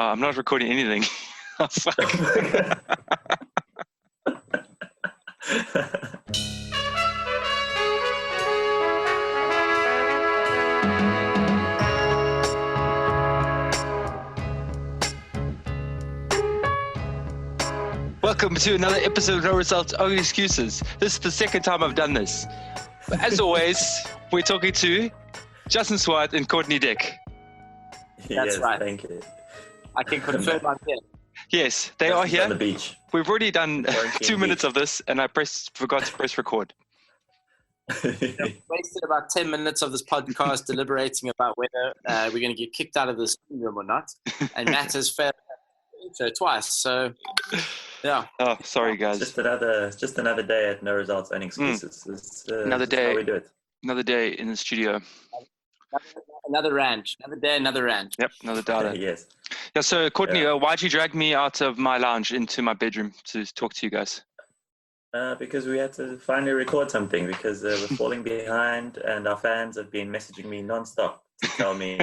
I'm not recording anything. Oh, fuck. Welcome to another episode of No Results, Only Excuses. This is the second time I've done this. But as always, we're talking to Justin Swart and Courtney Dick. That's yes, right. Thank you. I can confirm I'm here. Yes, they are here. On the beach. We've already done Quarantine 2 minutes beach. of this, and I forgot to press record. Wasted about 10 minutes of this podcast deliberating about whether we're going to get kicked out of this room or not. And Matt has failed twice. So, yeah. Oh, sorry, guys. Just another day at No Results, Only Excuses. It's, Another just day. How we do it. Another day in the studio. Another rant. Another day, another rant. Yep, another data. Yes. Yeah, so Courtney, Yeah. why'd you drag me out of my lounge into my bedroom to talk to you guys? Because we had to finally record something because we're falling behind, and our fans have been messaging me nonstop to tell me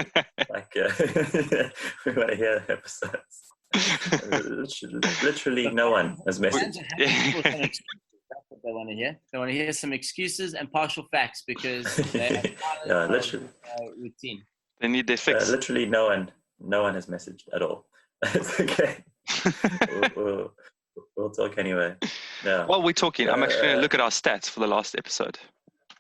like we want to hear episodes. Literally, no one has messaged. That's what they want to hear. They want to hear some excuses and partial facts because they're Yeah, literally. routine. They need their fix. Literally, no one has messaged at all. It's okay. We'll talk anyway. Yeah. While we're talking, I'm actually going to look at our stats for the last episode.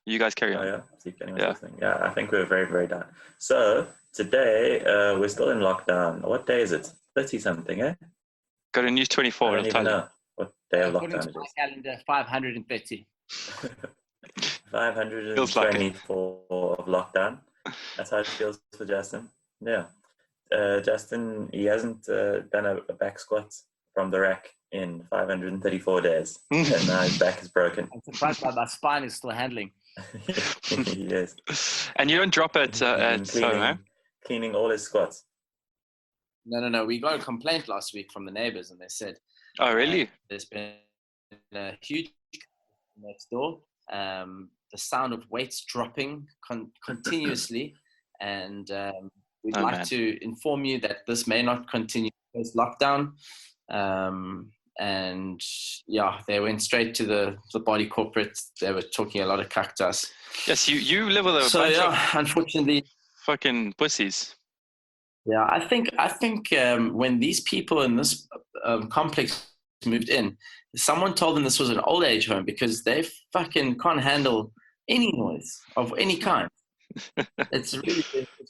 You guys carry on. Oh, yeah. See if anyone's listening. Yeah, I think we're very, very down. So today we're still in lockdown. What day is it? 30 something, eh? Go to News 24. I don't It'll even tell you. know what day of According lockdown to it my is. calendar, 530. 524 of lockdown. That's how it feels for Justin. Yeah. Justin, he hasn't done a back squat from the rack in 534 days. And now his back is broken. I'm surprised my spine is still handling. Yes. And you don't drop it He's been at home, eh? cleaning all his squats. No. We got a complaint last week from the neighbors, and they said Oh, really? there's been a huge next door. The sound of weights dropping continuously, and we'd Oh, like man. to inform you that this may not continue post lockdown. And yeah, they went straight to the body corporate. They were talking a lot of cuck to us. Yes, you live with a So bunch of yeah, unfortunately. fucking pussies. Yeah, I think when these people in this complex moved in, someone told them this was an old age home because they fucking can't handle any noise of any kind. It's really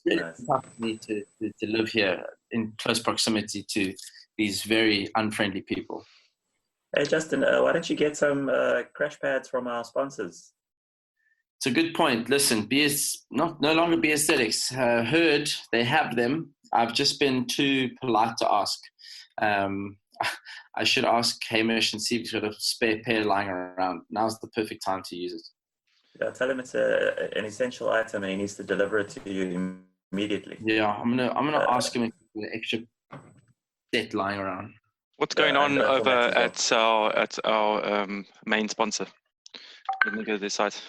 Nice. tough for me to live here in close proximity to these very unfriendly people. Hey, Justin, why don't you get some crash pads from our sponsors? It's a good point. Listen, no longer be aesthetics. Heard they have them. I've just been too polite to ask. I should ask Hamish and see if he's got a spare pair lying around. Now's the perfect time to use it. Yeah, tell him it's an essential item and he needs to deliver it to you immediately. Yeah, I'm gonna ask him if he's got an extra set lying around. What's going Yeah, on and over formats at our main sponsor? Let me go to their site.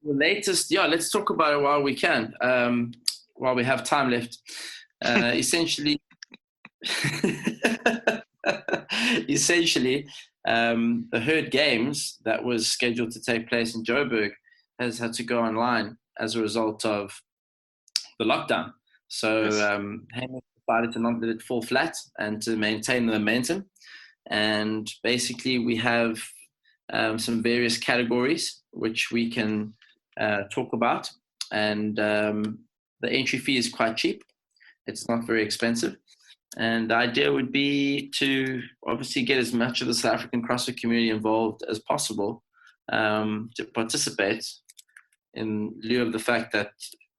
The latest, yeah. Let's talk about it while we can, while we have time left. Essentially, the Herd Games that was scheduled to take place in Joburg has had to go online as a result of the lockdown. So Yes. Hamish decided to not let it fall flat and to maintain the momentum. And basically, we have some various categories which we can talk about. And the entry fee is quite cheap. It's not very expensive. And the idea would be to obviously get as much of the South African CrossFit community involved as possible to participate, in lieu of the fact that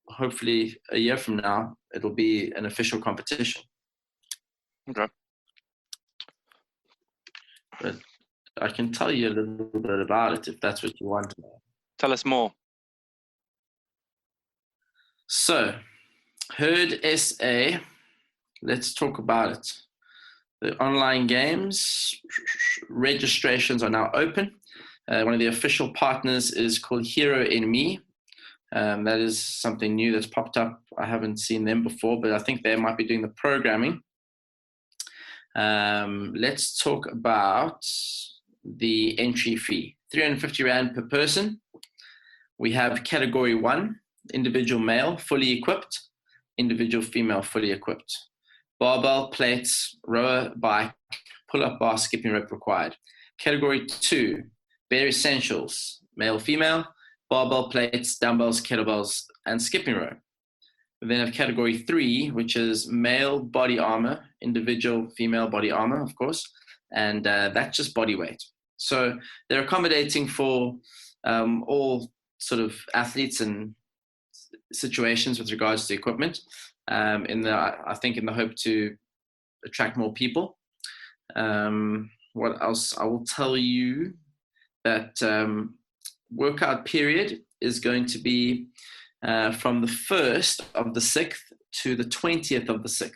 hopefully a year from now, it'll be an official competition. Okay. But I can tell you a little bit about it if that's what you want to know. Tell us more. So, Herd SA, let's talk about it. The online games registrations are now open. One of the official partners is called Hero NME. That is something new that's popped up. I haven't seen them before, but I think they might be doing the programming. Let's talk about the entry fee. 350 Rand per person. We have category 1, individual male, fully equipped, individual female, fully equipped. Barbell, plates, rower, bike, pull-up bar, skipping rope required. Category 2, bare essentials, male, female, barbell, plates, dumbbells, kettlebells, and skipping rope. We then have category 3, which is male body armor, individual female body armor, of course, and that's just body weight. So they're accommodating for all sort of athletes and situations with regards to equipment. I think in the hope to attract more people. What else? I will tell you that workout period is going to be from the 1st of the 6th to the 20th of the 6th.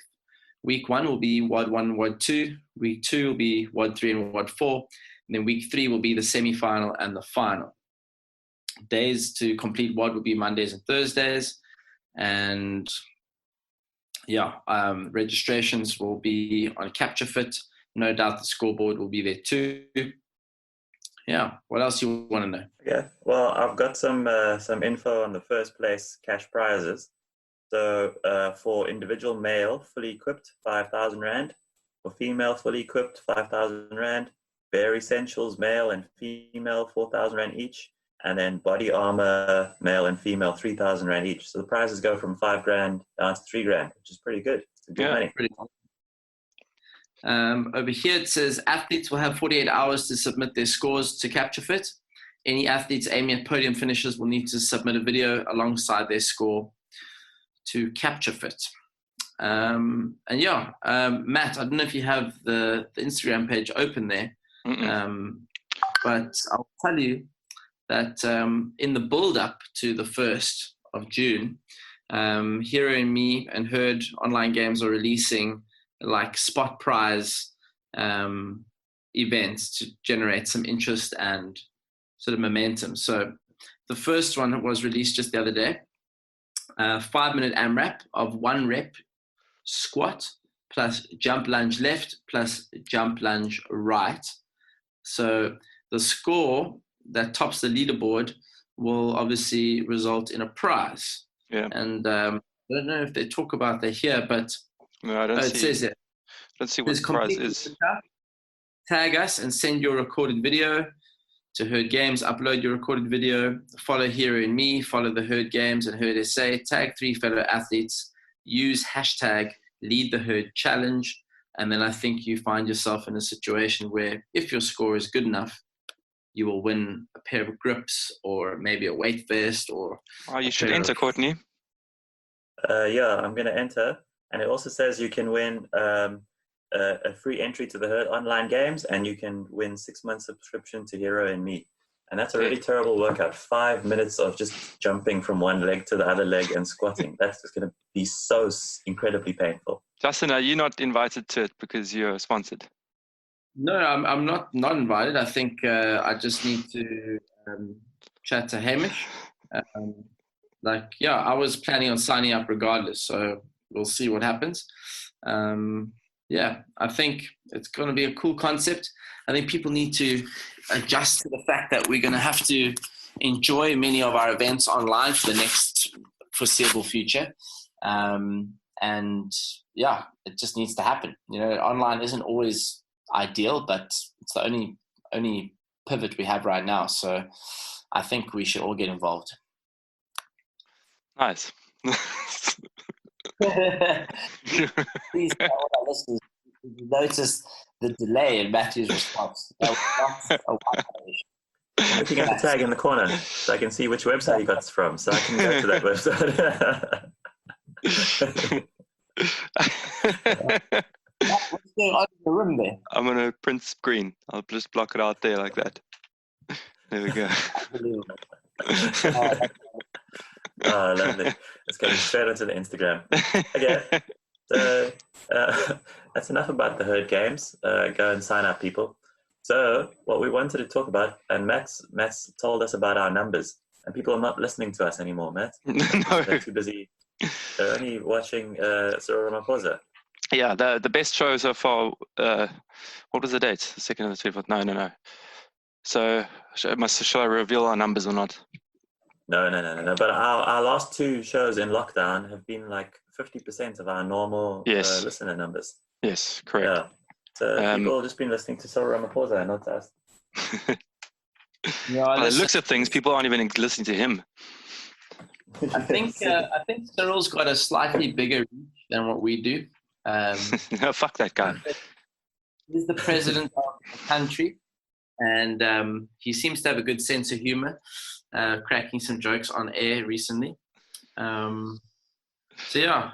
Week 1 will be WOD 1, WOD 2. Week 2 will be WOD 3 and WOD 4. And then week 3 will be the semi-final and the final. Days to complete WOD will be Mondays and Thursdays. And registrations will be on CaptureFit. No doubt the scoreboard will be there too. Yeah. What else you want to know? Yeah. Well, I've got some info on the first place cash prizes. So for individual male, fully equipped, 5,000 Rand. For female, fully equipped, 5,000 Rand. Bare essentials, male and female, 4,000 Rand each. And then body armor, male and female, 3,000 Rand each. So the prizes go from 5 grand down to 3 grand, which is pretty good. It's good money. Pretty cool. Over here it says athletes will have 48 hours to submit their scores to CaptureFit. Any athletes aiming at podium finishes will need to submit a video alongside their score to CaptureFit. Matt, I don't know if you have the Instagram page open there, but I'll tell you that in the build-up to the 1st of June, Hero and Me and Herd Online Games are releasing like spot prize events to generate some interest and sort of momentum. So the first one was released just the other day, 5-minute AMRAP of 1 rep squat plus jump lunge left plus jump lunge right. So the score that tops the leaderboard will obviously result in a prize. Yeah. And I don't know if they talk about that here, but no, I don't see. It says it. Let's see what the prize is. Tag us and send your recorded video to Herd Games. Upload your recorded video. Follow Hero and Me. Follow the Herd Games and Herd SA. Tag 3 fellow athletes. Use hashtag Lead the Herd Challenge. And then I think you find yourself in a situation where if your score is good enough, you will win a pair of grips or maybe a weight vest or... Oh, you should enter, Courtney. I'm going to enter. And it also says you can win a free entry to the Herd Online Games, and you can win 6-month subscription to Hero and Me. And that's a really terrible workout. 5 minutes of just jumping from one leg to the other leg and squatting. That's just going to be so incredibly painful. Justin, are you not invited to it because you're sponsored? No, I'm not invited. I think I just need to chat to Hamish. I was planning on signing up regardless, so we'll see what happens. I think it's going to be a cool concept. I think people need to adjust to the fact that we're going to have to enjoy many of our events online for the next foreseeable future. It just needs to happen. You know, online isn't always ideal, but it's the only pivot we have right now. So I think we should all get involved. Nice. Please tell our listeners notice the delay in Matthew's response. That was not a one-page. I'm looking at the tag in the corner so I can see which website you got this from, so I can go to that website. What's going on in the room there? I'm going to print screen. I'll just block it out there like that. There we go. Oh, lovely. It's going straight onto the Instagram. Okay, so that's enough about the Herd Games. Go and sign up, people. So what we wanted to talk about, and Matt's told us about our numbers, and people are not listening to us anymore, Matt. No. They're too busy. They're only watching Cyril Ramaphosa. Yeah, the best show so far. What was the date? The 2nd of the 24th? No. So shall I reveal our numbers or not? No. But our last 2 shows in lockdown have been like 50% of our normal Yes. listener numbers. Yes, correct. Yeah. So people have just been listening to Cyril Ramaphosa, not us. By the looks of things, people aren't even listening to him. I think Cyril's got a slightly bigger reach than what we do. Fuck that guy. He's the president of the country, and he seems to have a good sense of humor, cracking some jokes on air recently. So yeah,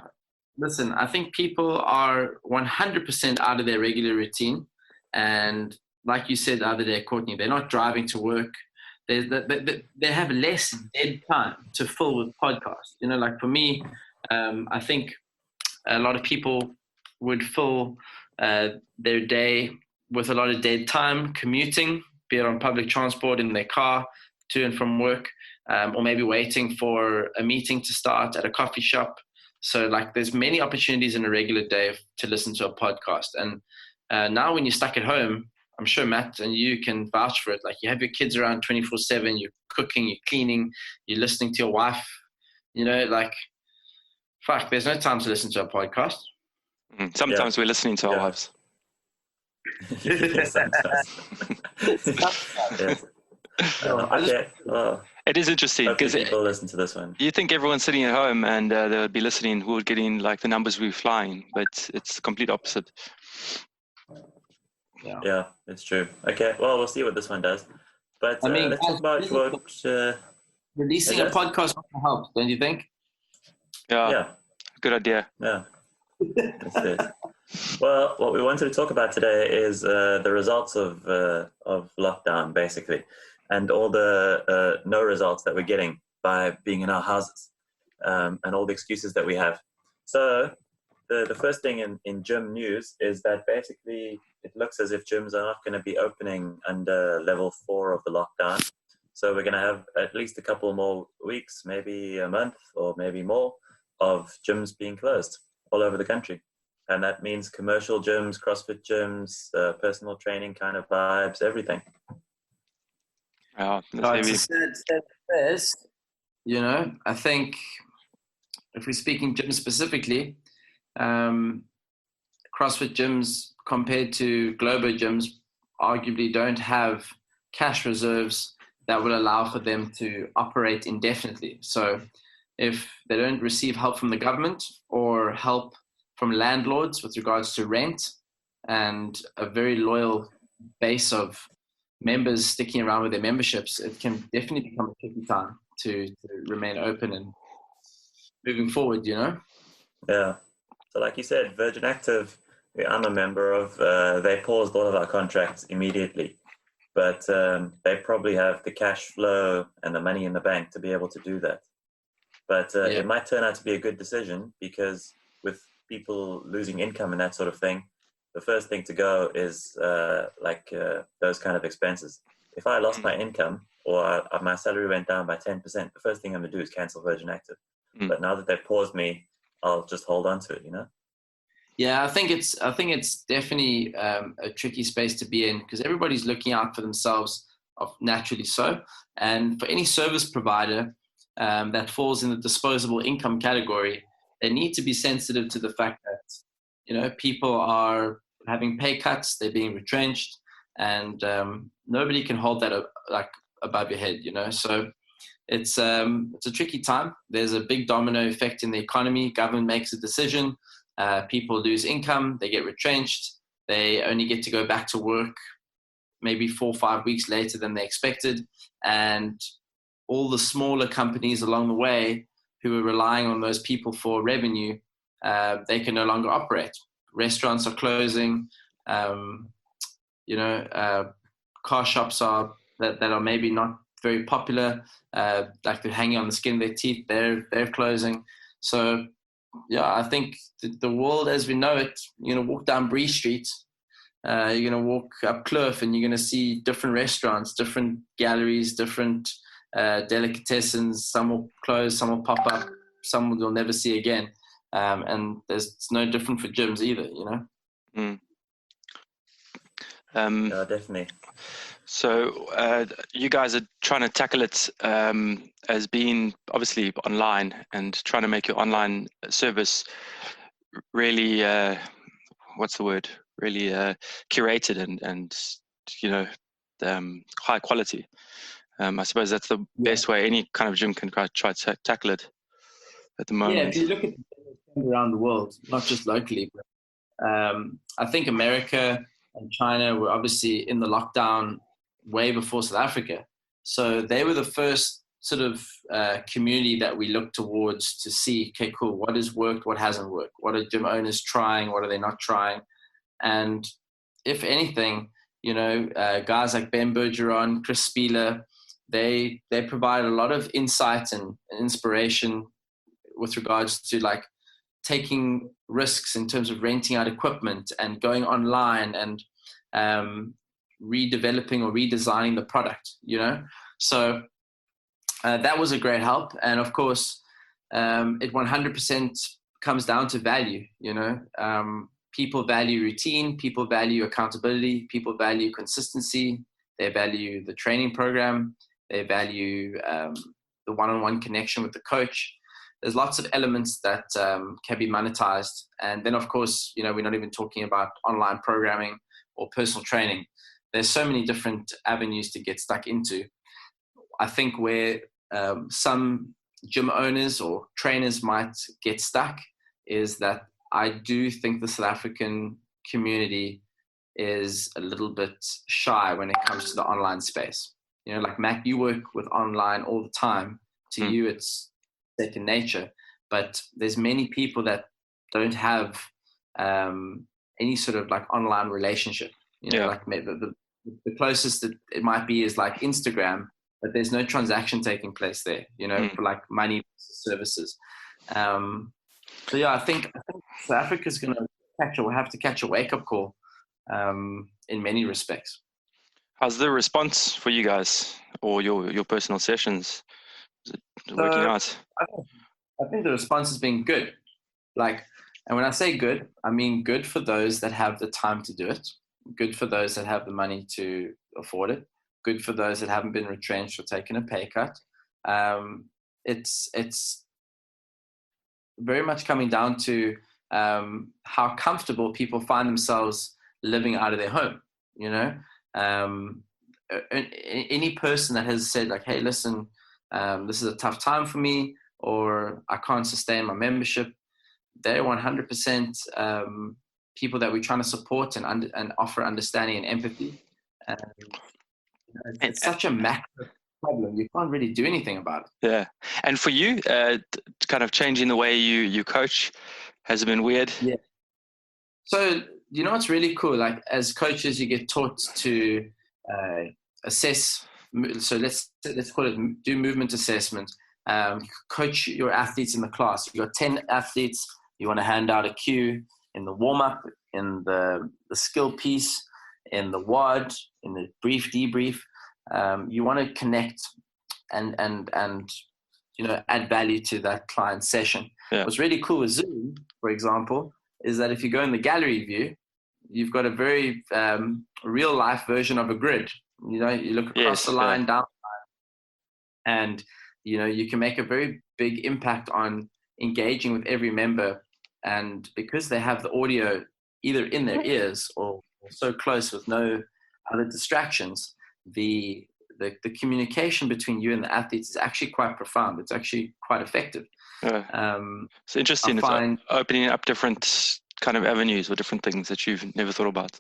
listen, I think people are 100% out of their regular routine, and like you said the other day, Courtney, they're not driving to work. They have less dead time to fill with podcasts. You know, like for me, I think a lot of people would fill their day with a lot of dead time commuting, be it on public transport, in their car, to and from work, or maybe waiting for a meeting to start at a coffee shop. So like there's many opportunities in a regular day to listen to a podcast. And now when you're stuck at home, I'm sure Matt and you can vouch for it. Like you have your kids around 24/7, you're cooking, you're cleaning, you're listening to your wife, you know, like, fuck, there's no time to listen to a podcast. Sometimes we're listening to our wives. Yes, it is interesting because people listen to this one. You think everyone's sitting at home and they would be listening, who would get in like the numbers we're flying, but it's the complete opposite. Yeah, it's true. Okay, well, we'll see what this one does. But I mean, let's talk about what... releasing a podcast helps, don't you think? Yeah. Good idea. Yeah. That's it. Well, what we wanted to talk about today is the results of lockdown, basically, and all the no results that we're getting by being in our houses, and all the excuses that we have. So the first thing in gym news is that basically it looks as if gyms are not going to be opening under level 4 of the lockdown. So we're going to have at least a couple more weeks, maybe a month or maybe more, of gyms being closed all over the country. And that means commercial gyms, CrossFit gyms, personal training kind of vibes, everything. You know, I think if we're speaking gym specifically, CrossFit gyms compared to Globo gyms arguably don't have cash reserves that will allow for them to operate indefinitely. So if they don't receive help from the government or help from landlords with regards to rent and a very loyal base of members sticking around with their memberships, it can definitely become a tricky time to remain open and moving forward, you know? Yeah. So like you said, Virgin Active, I'm a member of, they paused all of our contracts immediately. But they probably have the cash flow and the money in the bank to be able to do that. But it might turn out to be a good decision because with people losing income and that sort of thing, the first thing to go is those kind of expenses. If I lost my income or my salary went down by 10%, the first thing I'm going to do is cancel Virgin Active. But now that they've paused me, I'll just hold on to it, you know? Yeah, I think it's definitely a tricky space to be in because everybody's looking out for themselves, naturally so. And for any service provider that falls in the disposable income category, they need to be sensitive to the fact that, you know, people are having pay cuts, they're being retrenched, and nobody can hold that above your head, you know. So it's a tricky time. There's a big domino effect in the economy. Government makes a decision. People lose income, they get retrenched, they only get to go back to work maybe 4 or 5 weeks later than they expected. And all the smaller companies along the way who are relying on those people for revenue, they can no longer operate. Restaurants are closing, car shops that are maybe not very popular, like they're hanging on the skin of their teeth, they're closing. So yeah, I think the world as we know it, you're going to walk down Bree Street, you're going to walk up Kloof, and you're going to see different restaurants, different galleries, different delicatessens. Some will close, some will pop up, some you'll never see again. And it's no different for gyms either, you know. Yeah, definitely. So you guys are trying to tackle it as being obviously online and trying to make your online service really, what's the word? Really curated and you know, high quality. I suppose that's the best way any kind of gym can try to tackle it at the moment. Yeah, if you look at the around the world, not just locally, but I think America and China were obviously in the lockdown way before South Africa. So they were the first sort of community that we looked towards to see, okay, cool, what has worked, what hasn't worked, what are gym owners trying, what are they not trying? And if anything, you know, guys like Ben Bergeron, Chris Spieler, they provide a lot of insight and inspiration with regards to like taking risks in terms of renting out equipment and going online and redeveloping or redesigning the product, you know. So that was a great help. And of course, it 100% comes down to value, you know. People value routine, people value accountability, people value consistency, they value the training program, they value the one-on-one connection with the coach. There's lots of elements that can be monetized. And then, of course, you know, we're not even talking about online programming or personal training. There's so many different avenues to get stuck into. I think where some gym owners or trainers might get stuck is that I do think the South African community is a little bit shy when it comes to the online space. You know, like Mac, you work with online all the time. To you, it's second nature, but there's many people that don't have any sort of like online relationship. You know, like maybe the closest that it might be is like Instagram, but there's no transaction taking place there, you know, for like money services. So yeah, I think South Africa's going to have to catch a wake-up call in many respects. How's the response for you guys or your personal sessions? Is it working out? I think the response has been good. Like, and when I say good, I mean good for those that have the time to do it, good for those that have the money to afford it, good for those that haven't been retrenched or taken a pay cut. It's very much coming down to how comfortable people find themselves living out of their home. You know, any person that has said like, "Hey, listen, this is a tough time for me," or "I can't sustain my membership," they're 100% people that we're trying to support and offer understanding and empathy. And it's such a macro problem. You can't really do anything about it. Yeah. And for you, kind of changing the way you coach has been weird. Yeah. So, you know, what's really cool, like as coaches, you get taught to assess. So let's call it do movement assessment. Coach your athletes in the class. You got 10 athletes. You want to hand out a cue in the warm up, in the skill piece, in the WOD, in the brief debrief. You want to connect and you know, add value to that client session. Yeah. What's really cool with Zoom, for example, is that if you go in the gallery view, you've got a very real life version of a grid. You know, you look across the line, down the line, and you know, you can make a very big impact on engaging with every member. And because they have the audio either in their ears or so close with no other distractions, the communication between you and the athletes is actually quite profound. It's actually quite effective. It's interesting. It's opening up different kind of avenues or different things that you've never thought about.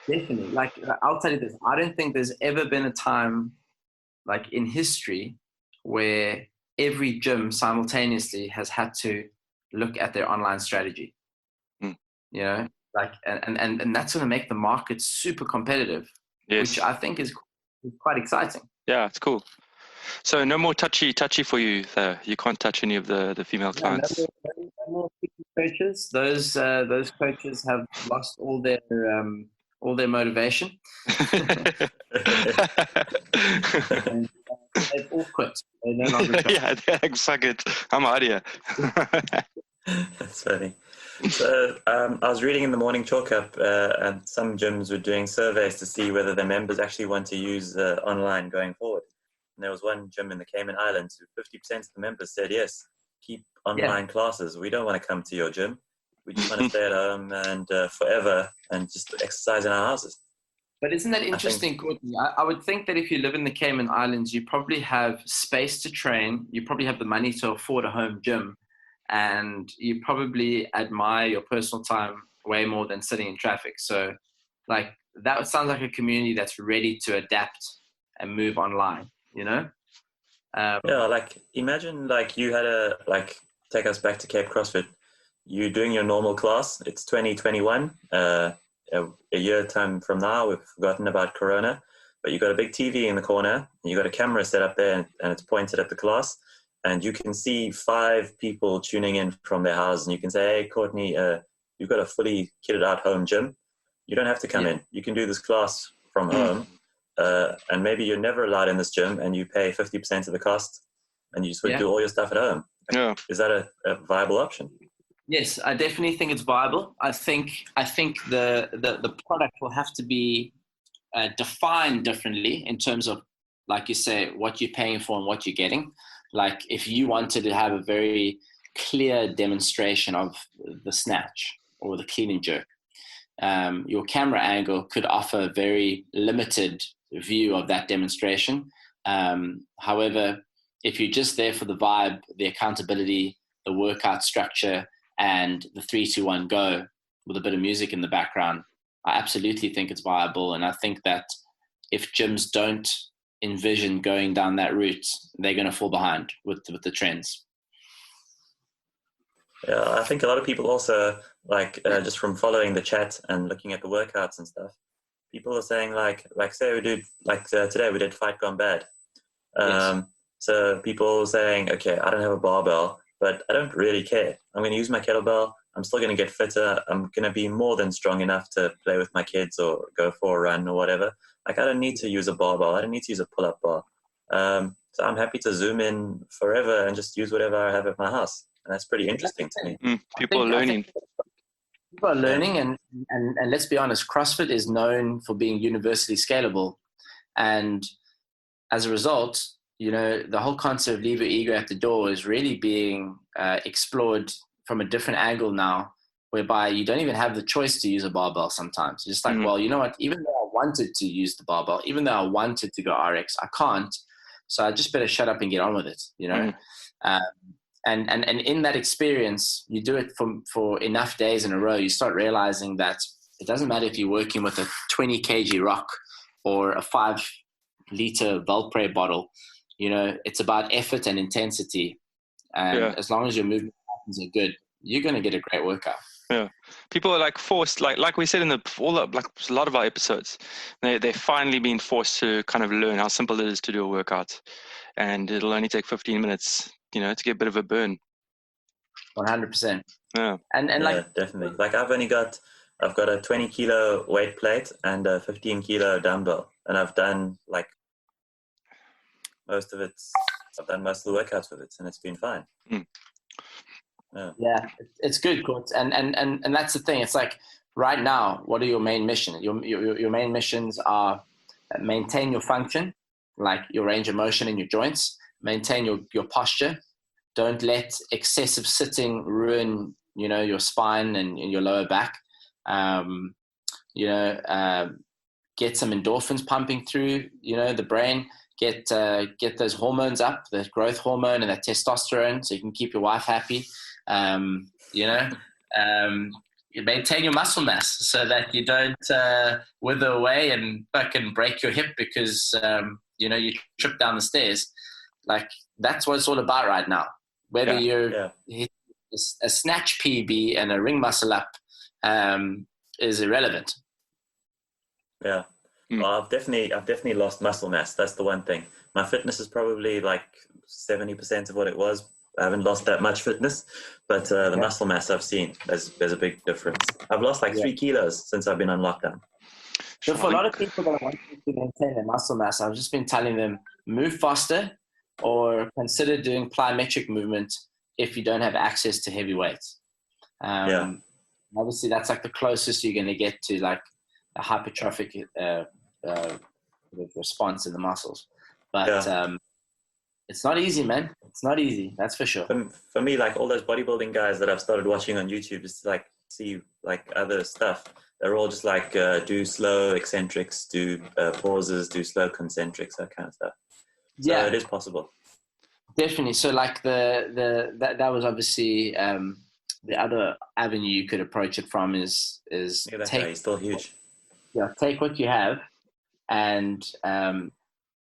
Definitely. Like, I'll tell you this. I don't think there's ever been a time like in history where every gym simultaneously has had to look at their online strategy. You know, like, and that's going to make the market super competitive, which I think is quite exciting. Yeah, it's cool. So no more touchy for you there. You can't touch any of the female clients. No more coaches. Those coaches have lost all their motivation. And they've all quit. They're no longer yeah, fuck it. I'm out of here. That's funny. So I was reading in the Morning Chalk Up, and some gyms were doing surveys to see whether their members actually want to use online going forward. And there was one gym in the Cayman Islands who 50% of the members said, yes, keep online classes. We don't want to come to your gym. We just want to stay at home and forever and just exercise in our houses. But isn't that interesting, Courtney? I would think that if you live in the Cayman Islands, you probably have space to train. You probably have the money to afford a home gym. And you probably admire your personal time way more than sitting in traffic. So, like, that sounds like a community that's ready to adapt and move online, you know? Yeah, like, imagine, like, you had take us back to Cape CrossFit. You're doing your normal class. It's 2021. A year time from now, we've forgotten about Corona. But you got a big TV in the corner. And you got a camera set up there, and it's pointed at the class. And you can see 5 people tuning in from their house, and you can say, hey, Courtney, you've got a fully kitted out home gym. You don't have to come in. You can do this class from home. And maybe you're never allowed in this gym, and you pay 50% of the cost, and you just do all your stuff at home. Yeah. Is that a viable option? Yes, I definitely think it's viable. I think the product will have to be defined differently in terms of, like you say, what you're paying for and what you're getting. Like, if you wanted to have a very clear demonstration of the snatch or the clean and jerk, your camera angle could offer a very limited view of that demonstration. However, if you're just there for the vibe, the accountability, the workout structure, and the 3, 2, 1 go with a bit of music in the background, I absolutely think it's viable. And I think that if gyms don't envision going down that route, they're going to fall behind with the trends. Yeah, I think a lot of people also, like, just from following the chat and looking at the workouts and stuff, people are saying, like say we did, today we did Fight Gone Bad. So people saying, okay, I don't have a barbell, but I don't really care. I'm going to use my kettlebell. I'm still going to get fitter. I'm going to be more than strong enough to play with my kids or go for a run or whatever. Like, I don't need to use a barbell. I don't need to use a pull-up bar. So I'm happy to zoom in forever and just use whatever I have at my house. And that's pretty interesting to me. People are learning. People are learning, and let's be honest, CrossFit is known for being universally scalable. And as a result, you know, the whole concept of leave your ego at the door is really being explored from a different angle now, whereby you don't even have the choice to use a barbell sometimes. It's just like, well, you know what, even though I wanted to use the barbell, even though I wanted to go RX, I can't. So I just better shut up and get on with it, you know? And in that experience, you do it for enough days in a row, you start realizing that it doesn't matter if you're working with a 20 kg rock or a 5-liter Valpre bottle. You know, it's about effort and intensity. And as long as your movement patterns are good, you're going to get a great workout. Yeah, people are like forced, like we said in a lot of our episodes, they're finally being forced to kind of learn how simple it is to do a workout, and it'll only take 15 minutes, you know, to get a bit of a burn. 100%. Yeah, and like definitely. Like, I've got a 20 kilo weight plate and a 15 kilo dumbbell, and I've done like most of the workouts with it, and it's been fine. Yeah, it's good, Kurt. And that's the thing. It's like, right now, what are your main missions? Your main missions are maintain your function, like your range of motion in your joints, maintain your posture. Don't let excessive sitting ruin, you know, your spine and your lower back. Get some endorphins pumping through, you know, the brain. Get those hormones up, the growth hormone and that testosterone, so you can keep your wife happy. You maintain your muscle mass so that you don't wither away and fucking break your hip because you trip down the stairs. Like, that's what it's all about right now. Whether you're a snatch PB and a ring muscle up is irrelevant. Yeah. Well, I've definitely lost muscle mass. That's the one thing. My fitness is probably like 70% of what it was. I haven't lost that much fitness, but the muscle mass I've seen, there's a big difference. I've lost like 3 kilos since I've been on lockdown. So for a lot of people that want to maintain their muscle mass, I've just been telling them, move faster or consider doing plyometric movement if you don't have access to heavy weights. Obviously, that's like the closest you're going to get to like a hypertrophic response in the muscles. But it's not easy, man. It's not easy. That's for sure. For me, like all those bodybuilding guys that I've started watching on YouTube, just to like see like other stuff. They're all just like do slow eccentrics, do pauses, do slow concentrics, that kind of stuff. So it is possible. Definitely. So like that was obviously the other avenue you could approach it from is Look at that guy, he's still huge. Yeah, take what you have and add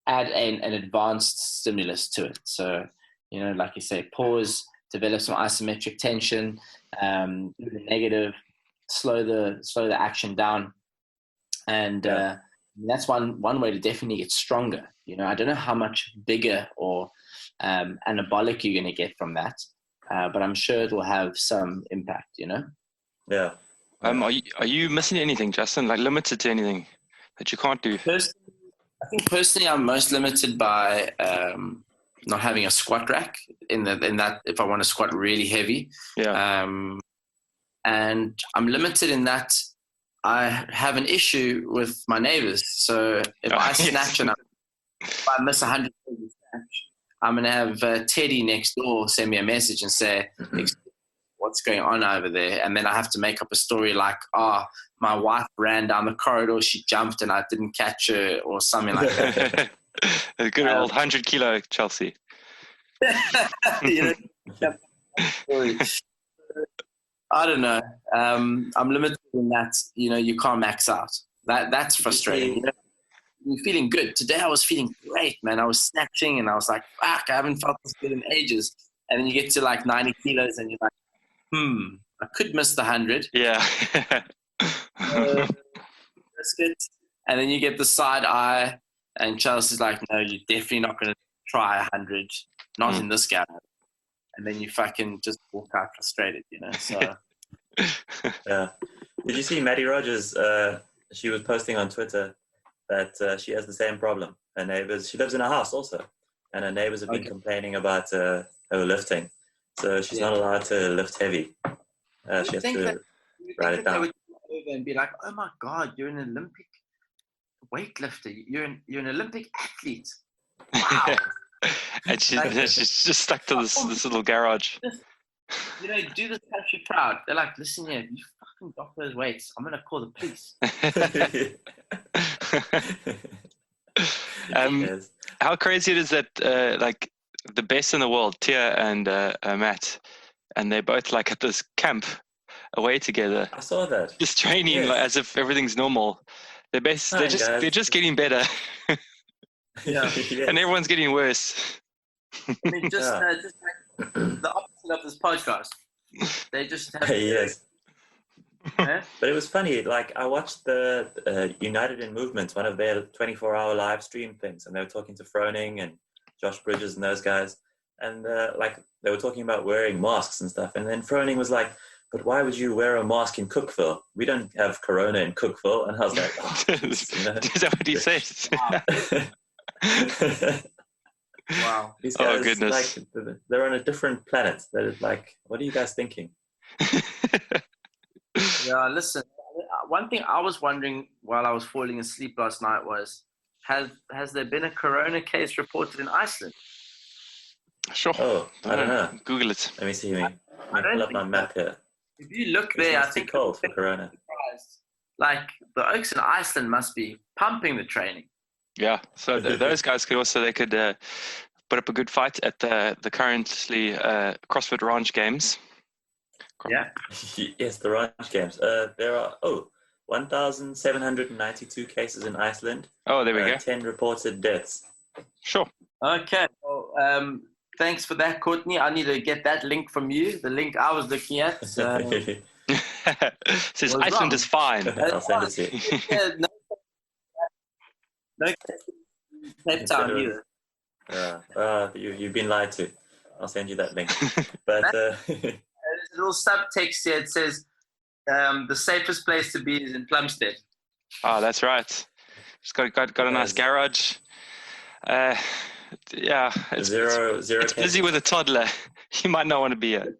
an advanced stimulus to it. So, you know, like you say, pause, develop some isometric tension, do the negative, slow the action down. And that's one way to definitely get stronger. You know, I don't know how much bigger or anabolic you're going to get from that, but I'm sure it will have some impact, you know? Yeah. Are you missing anything, Justin? Like limited to anything that you can't do? I think personally, I'm most limited by not having a squat rack in that if I want to squat really heavy. Yeah. And I'm limited in that I have an issue with my neighbors. So if I snatch and if I miss 100 snatch, I'm going to have Teddy next door send me a message and say, what's going on over there? And then I have to make up a story like, my wife ran down the corridor, she jumped and I didn't catch her or something like that. A good old 100 kilo Chelsea. You know, I don't know. I'm limited in that, you know, you can't max out. That's frustrating. You know? You're feeling good. Today I was feeling great, man. I was snatching and I was like, fuck, I haven't felt this good in ages. And then you get to like 90 kilos and you're like, I could miss the 100. Yeah. That's good. And then you get the side eye and Chelsea's like, no, you're definitely not going to try 100. Not in this garage. And then you fucking just walk out frustrated, you know? So. Yeah. Did you see Maddie Rogers? She was posting on Twitter that she has the same problem. Her neighbors, she lives in a house also, and her neighbors have been complaining about her lifting. So she's not allowed to lift heavy. She has to write it down. And be like, oh my God, you're an Olympic weightlifter. You're an Olympic athlete. Wow. And she's just stuck to this little garage. You know, do this country proud. They're like, listen here, you fucking drop those weights, I'm gonna call the police. How crazy it is that like the best in the world, Tia and Matt, and they're both like at this camp away together. I saw that. Just training like, as if everything's normal. They're just getting better. Yeah. And everyone's getting worse. I mean, just like the opposite of this podcast. They just have yes. Yeah? But it was funny. Like I watched the United in Movement, one of their 24-hour live stream things, and they were talking to Froning and Josh Bridges and those guys, and like they were talking about wearing masks and stuff. And then Froning was like, "But why would you wear a mask in Cookville? We don't have Corona in Cookville." And I was like, "Oh, geez, you know? Is that what he says?" Wow. These guys, oh goodness! Like, they're on a different planet. They're like, what are you guys thinking? Yeah, listen. One thing I was wondering while I was falling asleep last night was, has there been a Corona case reported in Iceland? Sure. Oh, I don't know. Google it. Let me see. Let me pull up my map here. If you look there, I think cold for Corona. Like the Oaks in Iceland must be pumping the training. Yeah, so those guys could put up a good fight at the currently CrossFit Ranch Games. Yeah. Yes, the Ranch Games. There are 1,792 cases in Iceland. Oh, there we go. 10 reported deaths. Sure. Okay. Well, thanks for that, Courtney. I need to get that link from you. The link I was looking at. Says Iceland is fine. I'll send it to you. Yeah, no Cape Town either. You've been lied to. I'll send you that link. But there's a little subtext here. It says the safest place to be is in Plumstead. Oh, that's right. Just got a nice garage. Yeah, it's zero busy with a toddler. you might not want to be here.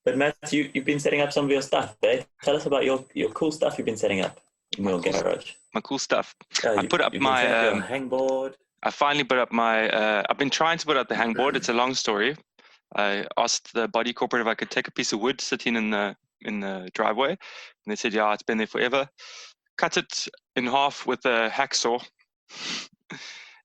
But Matt, you've been setting up some of your stuff, eh? Tell us about your cool stuff you've been setting up in your garage. My cool stuff. Yeah, I put up you've been setting up my your hangboard. I finally put up my I've been trying to put up the hangboard. It's a long story. I asked the body corporate if I could take a piece of wood sitting in the driveway, and they said, yeah, it's been there forever. Cut it in half with a hacksaw.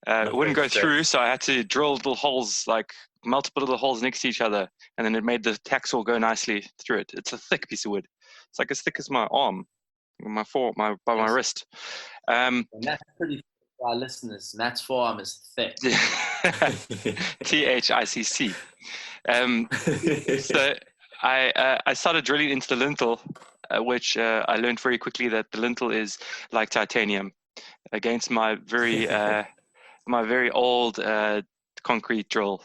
It wouldn't go through, so I had to drill little holes, like multiple little holes next to each other, and then it made the hacksaw go nicely through it. It's a thick piece of wood. It's like as thick as my arm, my wrist. And that's pretty for our listeners. Matt's forearm is thick. THICC. So I started drilling into the lintel, which I learned very quickly that the lintel is like titanium. Against my very old concrete drill,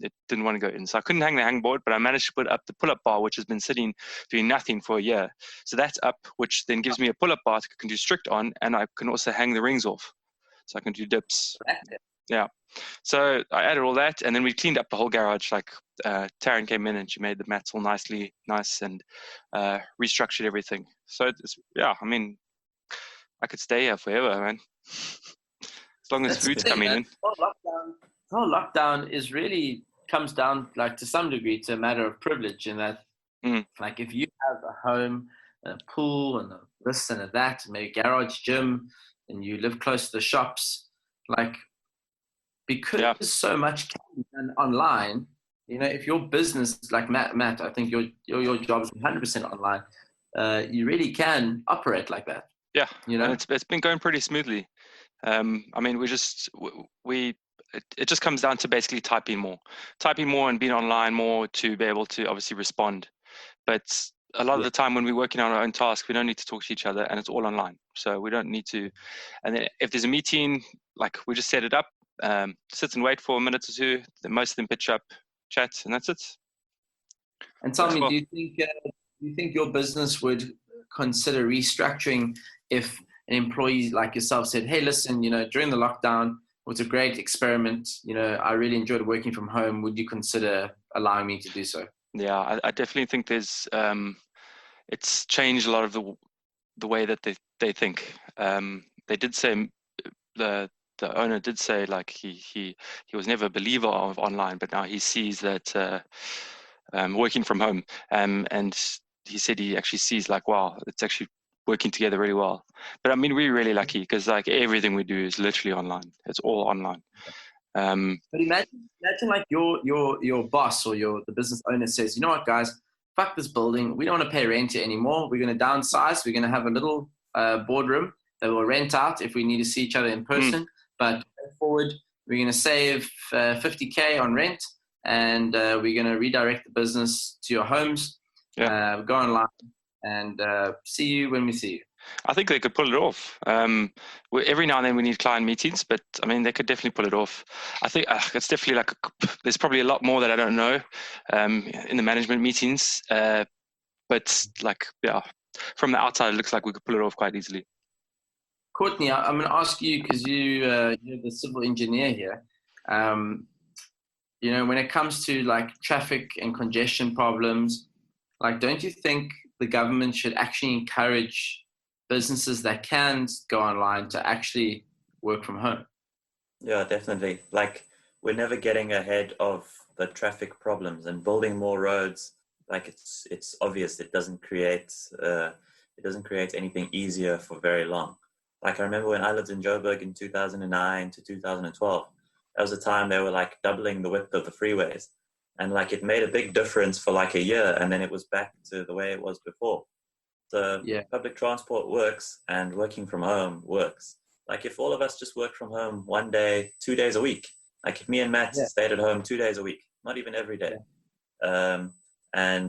it didn't want to go in, so I couldn't hang the hangboard. But I managed to put up the pull-up bar, which has been sitting doing nothing for a year. So that's up, which then gives me a pull-up bar that I can do strict on, and I can also hang the rings off, so I can do dips. Yeah. So I added all that, and then we cleaned up the whole garage. Like Taryn came in and she made the mats all nice and restructured everything. So it's, yeah, I mean, I could stay here forever, man. As long as food's coming in. Whole lockdown is really comes down, like, to some degree, to a matter of privilege, in that, like, if you have a home, a pool, and this and that, maybe garage, gym, and you live close to the shops, like, because so much can be done online, you know, if your business, like Matt, I think your job is 100% online, you really can operate like that. Yeah, you know, and it's been going pretty smoothly. I mean, it just comes down to basically typing more and being online more to be able to obviously respond. But a lot of the time when we're working on our own tasks, we don't need to talk to each other, and it's all online. So we don't need to. And then if there's a meeting, like, we just set it up, sit and wait for a minute or two. Then most of them pitch up, chat, and that's it. And tell me, do you think your business would consider restructuring if an employee like yourself said, hey, listen, you know, during the lockdown, it was a great experiment. You know, I really enjoyed working from home. Would you consider allowing me to do so? Yeah, I definitely think there's, it's changed a lot of the way that they think. They did say, the owner did say, like, he was never a believer of online, but now he sees that working from home, and he said he actually sees, like, wow, it's actually working together really well. But I mean, we're really lucky because, like, everything we do is literally online. It's all online. But imagine like your boss or the business owner says, you know what, guys, fuck this building. We don't want to pay rent here anymore. We're going to downsize. We're going to have a little boardroom that we'll rent out if we need to see each other in person. But going forward, we're going to save 50K on rent, and we're going to redirect the business to your homes. Yeah. Go online and see you when we see you. I think they could pull it off. Every now and then we need client meetings, but I mean, they could definitely pull it off. I think it's definitely there's probably a lot more that I don't know in the management meetings. But like, yeah, from the outside, it looks like we could pull it off quite easily. Courtney, I'm going to ask you, because you're the civil engineer here. You know, when it comes to, like, traffic and congestion problems, like, don't you think the government should actually encourage businesses that can go online to actually work from home? Yeah, definitely. Like, we're never getting ahead of the traffic problems, and building more roads, like, it's obvious it doesn't create anything easier for very long. Like, I remember when I lived in Joburg in 2009 to 2012, that was a time they were, like, doubling the width of the freeways. And, like, it made a big difference for, like, a year, and then it was back to the way it was before. So public transport works, and working from home works. Like, if all of us just work from home 1 day, 2 days a week, like if me and Matt stayed at home 2 days a week, not even every day, and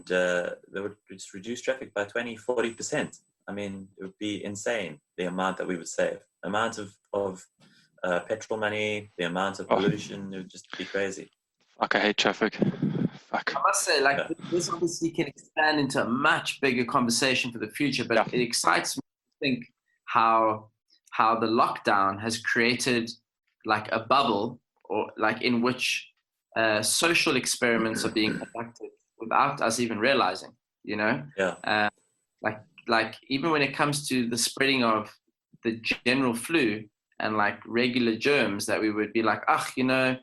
they would just reduce traffic by 20-40%. I mean, it would be insane, the amount that we would save. The amount of petrol money, the amount of pollution, it would just be crazy. Fuck, I hate traffic. Fuck. I must say, like, this obviously can expand into a much bigger conversation for the future, but it excites me to think how the lockdown has created, like, a bubble, or, like, in which social experiments are being conducted without us even realizing, you know? Yeah. Like even when it comes to the spreading of the general flu and like regular germs, that we would be like, you know,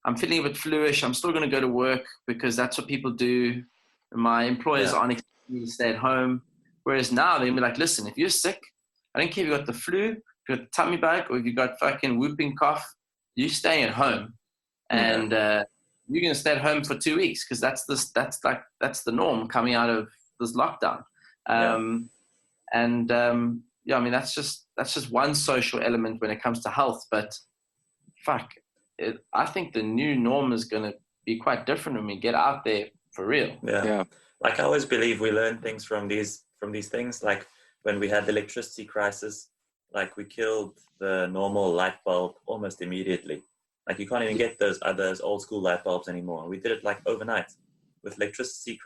I'm feeling a bit fluish. I'm still going to go to work because that's what people do. My employers aren't expecting me to stay at home. Whereas now they'll be like, listen, if you're sick, I don't care if you got the flu, if you got the tummy bug, or if you got fucking whooping cough, you staying at home. And you're going to stay at home for 2 weeks because that's the norm coming out of this lockdown. I mean, that's just one social element when it comes to health. But I think the new norm is going to be quite different when we get out there for real. Yeah. Like I always believe we learn things from these things. Like when we had the electricity crisis, like we killed the normal light bulb almost immediately. Like you can't even get those old school light bulbs anymore. We did it like overnight. With electricity,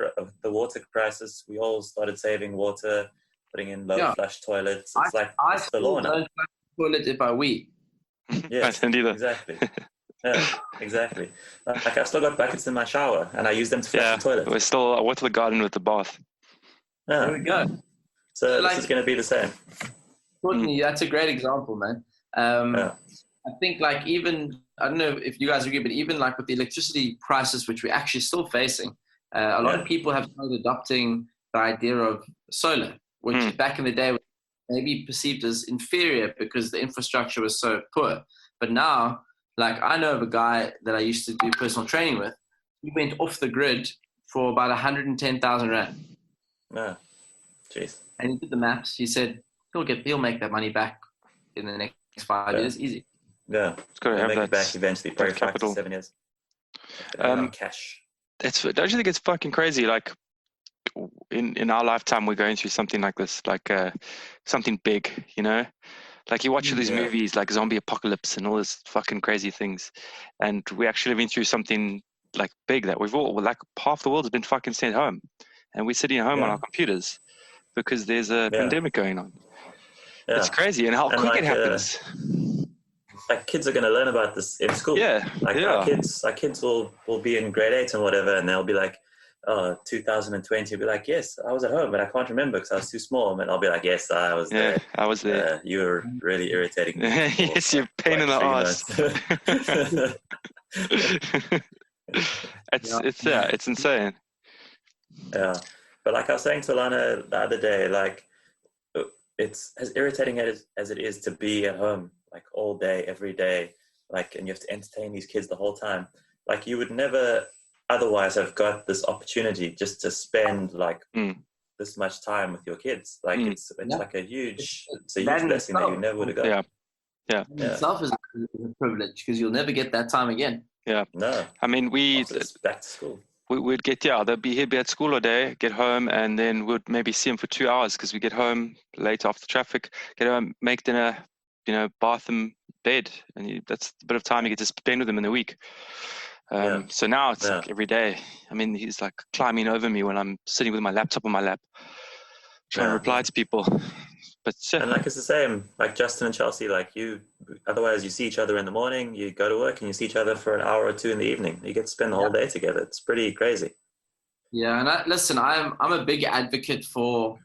the water crisis, we all started saving water, putting in low flush toilets. It's it's the law now. I don't flush the toilet if I wee. Yeah, I didn't either. Exactly. Yeah, exactly. Like I've still got buckets in my shower, and I use them to flush the toilet. We're still I water the garden with the bath. Yeah. There we go. So this is going to be the same. Courtney, that's a great example, man. I think like even, I don't know if you guys agree, but even like with the electricity crisis, which we're actually still facing, a lot of people have started adopting the idea of solar, which back in the day was maybe perceived as inferior because the infrastructure was so poor. But now, like I know of a guy that I used to do personal training with, he went off the grid for about 110,000 Rand. Yeah. Jeez. And he did the maths. He said he'll make that money back in the next 5 years, easy. Yeah, it's got to have make that it back eventually, probably 5 to 7 years. Cash. Don't you think it's fucking crazy? Like in our lifetime, we're going through something like this, like something big, you know? Like you watch these movies like zombie apocalypse and all this fucking crazy things, and we're actually living through something like big that we've all, like half the world has been fucking sent home, and we're sitting at home on our computers because there's a pandemic going on. Yeah. It's crazy, and how quick it happens. Like kids are going to learn about this in school. Our kids will be in grade 8 and whatever, and they'll be like, 2020. I'll be like, yes, I was at home, but I can't remember because I was too small. And I'll be like, yes, I was there. I was there. You were really irritating me. Yes, you're a pain in the ass. It's insane. Yeah, but like I was saying to Alana the other day, like it's as irritating as it is to be at home like all day, every day, like, and you have to entertain these kids the whole time. Like you would never otherwise have got this opportunity just to spend like this much time with your kids. Like it's like a huge blessing that you never would have got. Yeah. Itself is a privilege because you'll never get that time again. Yeah. No. I mean, back to school. We'd get, they'd be at school all day, get home, and then we'd maybe see them for 2 hours because we get home late after traffic, get home, make dinner, bath them, bed, and that's a bit of time you get to spend with them in the week. So now it's like every day. I mean, he's like climbing over me when I'm sitting with my laptop on my lap, trying to reply to people. But and like it's the same, like Justin and Chelsea, like otherwise you see each other in the morning, you go to work and you see each other for an hour or two in the evening. You get to spend the whole day together. It's pretty crazy. Yeah, and I'm a big advocate for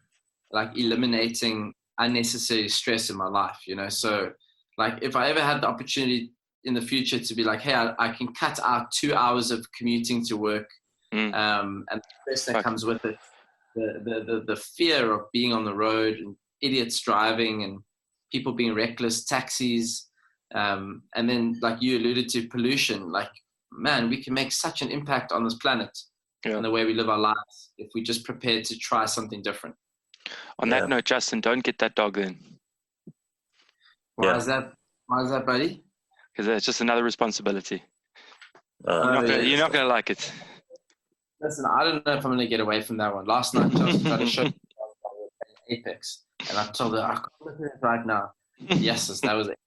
like eliminating unnecessary stress in my life, so like if I ever had the opportunity in the future to be like, hey, I can cut out 2 hours of commuting to work, and the stress that comes with it, the fear of being on the road and idiots driving and people being reckless, taxis, and then like you alluded to, pollution. Like, man, we can make such an impact on this planet and the way we live our lives if we just prepared to try something different. On that note, Justin, don't get that dog then. Why is that, buddy? Because it's just another responsibility. You're not going to like it. Listen, I don't know if I'm going to get away from that one. Last night, I was trying to show Apex, and I told her, I can't look at it right now. Yes, that was it.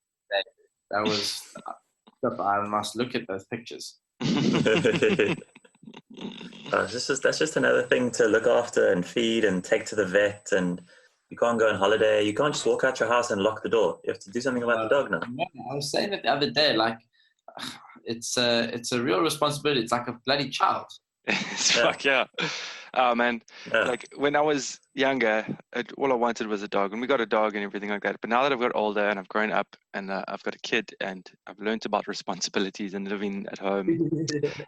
That was, I must look at those pictures. That's just another thing to look after and feed and take to the vet, and you can't go on holiday. You can't just walk out your house and lock the door. You have to do something about the dog now. I was saying it the other day, like it's a real responsibility. It's like a bloody child. Fuck yeah. Oh man, Yeah. like when I was younger, all I wanted was a dog, and we got a dog and everything like that. But now that I've got older and I've grown up and I've got a kid and I've learned about responsibilities and living at home,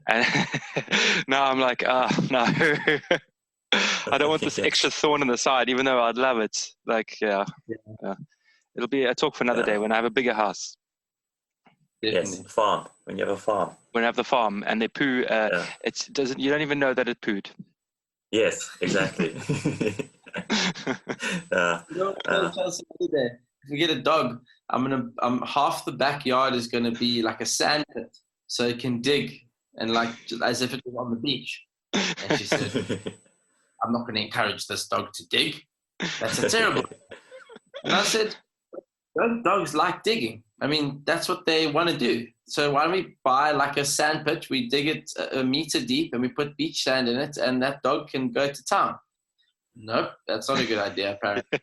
and now I'm like, no, I don't want this extra thorn in the side, even though I'd love it. Like, yeah. It'll be a talk for another day when I have a bigger house. Definitely. Yes, farm. When you have a farm. When I have the farm and they poo, you don't even know that it pooed. Yes, exactly. Chelsea, if we get a dog, half the backyard is gonna be like a sand pit, so it can dig and like as if it was on the beach. And she said, "I'm not going to encourage this dog to dig. That's a terrible." And I said, "Don't dogs like digging? I mean, that's what they want to do. So why don't we buy like a sand pit? We dig it a meter deep and we put beach sand in it, and that dog can go to town." Nope, that's not a good idea, apparently.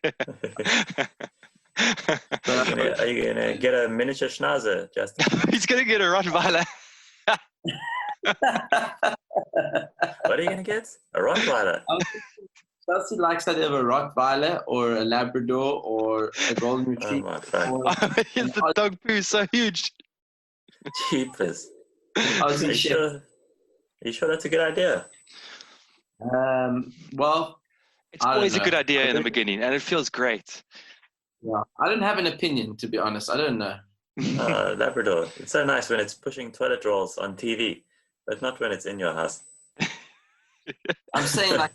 Are you gonna get a miniature schnauzer, Justin? He's gonna get a Rottweiler. What are you gonna get? A Rottweiler? Chelsea likes that of a Rottweiler or a Labrador or a Golden Retriever. The dog poo is so huge. Jeepers. Are you sure that's a good idea? Well, it's always a good idea in the beginning, and it feels great. Yeah, I don't have an opinion, to be honest. I don't know. Labrador. It's so nice when it's pushing toilet rolls on TV, but not when it's in your house. I'm saying, like,